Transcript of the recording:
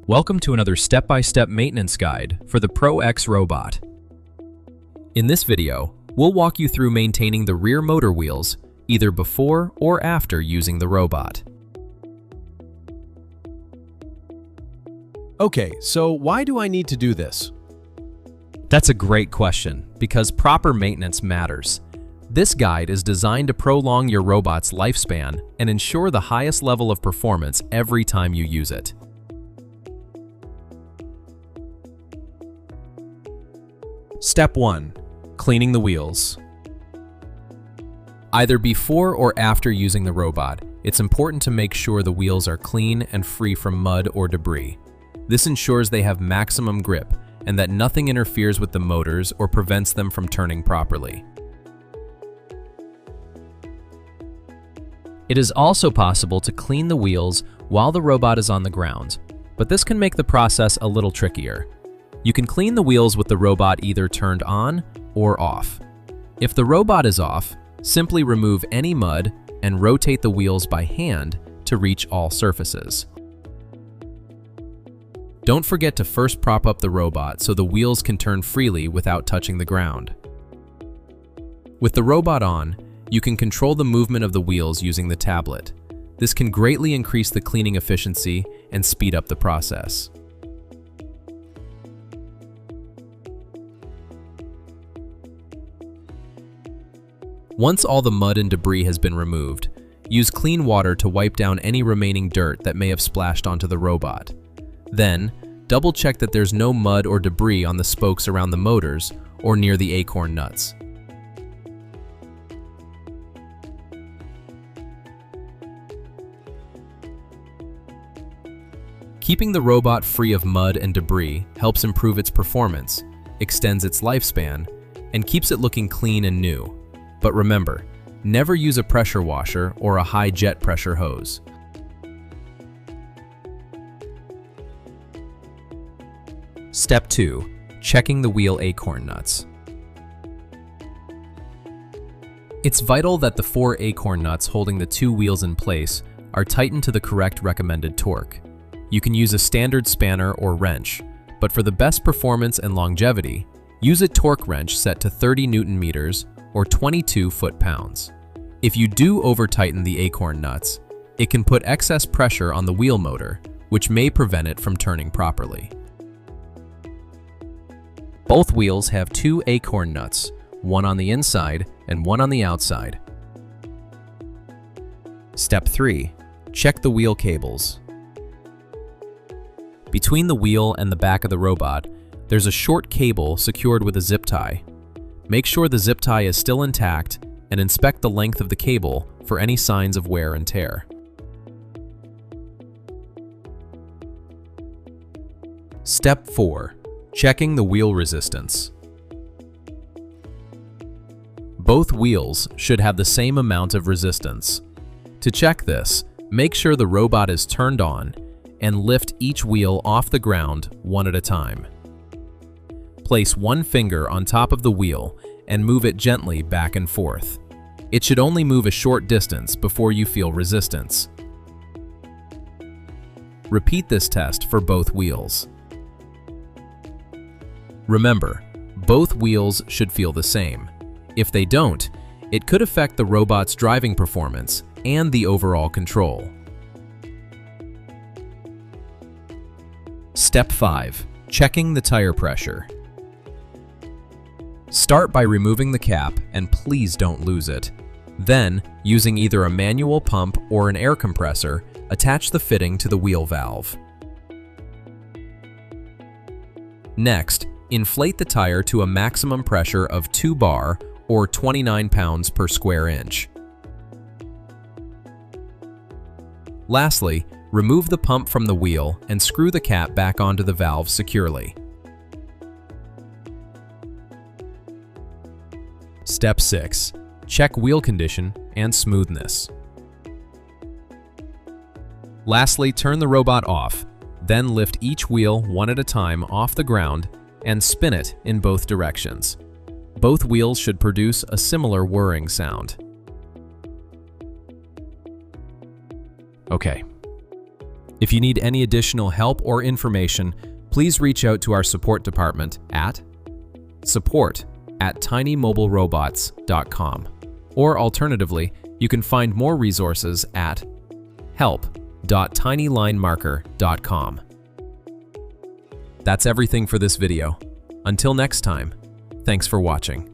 Welcome to another step-by-step maintenance guide for the Pro X robot. In this video, we'll walk you through maintaining the rear motor wheels either before or after using the robot. Okay, so why do I need to do this? That's a great question, because proper maintenance matters. This guide is designed to prolong your robot's lifespan and ensure the highest level of performance every time you use it. Step 1. Cleaning the wheels. Either before or after using the robot, it's important to make sure the wheels are clean and free from mud or debris. This ensures they have maximum grip and that nothing interferes with the motors or prevents them from turning properly. It is also possible to clean the wheels while the robot is on the ground, but this can make the process a little trickier. You can clean the wheels with the robot either turned on or off. If the robot is off, simply remove any mud and rotate the wheels by hand to reach all surfaces. Don't forget to first prop up the robot so the wheels can turn freely without touching the ground. With the robot on, you can control the movement of the wheels using the tablet. This can greatly increase the cleaning efficiency and speed up the process. Once all the mud and debris has been removed, use clean water to wipe down any remaining dirt that may have splashed onto the robot. Then, double-check that there's no mud or debris on the spokes around the motors or near the Acorn nuts. Keeping the robot free of mud and debris helps improve its performance, extends its lifespan, and keeps it looking clean and new. But remember, never use a pressure washer or a high jet pressure hose. Step 2. Checking the wheel Acorn nuts. It's vital that the 4 Acorn nuts holding the 2 wheels in place are tightened to the correct recommended torque. You can use a standard spanner or wrench, but for the best performance and longevity, use a torque wrench set to 30 Newton meters or 22 foot-pounds. If you do over-tighten the Acorn nuts, it can put excess pressure on the wheel motor, which may prevent it from turning properly. Both wheels have 2 Acorn nuts, one on the inside and one on the outside. Step 3. Check the wheel cables. Between the wheel and the back of the robot, there's a short cable secured with a zip tie. Make sure the zip tie is still intact and inspect the length of the cable for any signs of wear and tear. Step 4. Checking the wheel resistance. Both wheels should have the same amount of resistance. To check this, make sure the robot is turned on and lift each wheel off the ground one at a time. Place one finger on top of the wheel and move it gently back and forth. It should only move a short distance before you feel resistance. Repeat this test for both wheels. Remember, both wheels should feel the same. If they don't, it could affect the robot's driving performance and the overall control. Step 5. Checking the tire pressure. Start by removing the cap and please don't lose it. Then, using either a manual pump or an air compressor, attach the fitting to the wheel valve. Next, inflate the tire to a maximum pressure of 2 bar or 29 pounds per square inch. Lastly, remove the pump from the wheel and screw the cap back onto the valve securely. Step 6. Check wheel condition and smoothness. Lastly, turn the robot off, then lift each wheel one at a time off the ground and spin it in both directions. Both wheels should produce a similar whirring sound. Okay, If you need any additional help or information, please reach out to our support department at support@tinymobilerobots.com. Or alternatively, you can find more resources at help.tinylinemarker.com. That's everything for this video. Until next time, thanks for watching.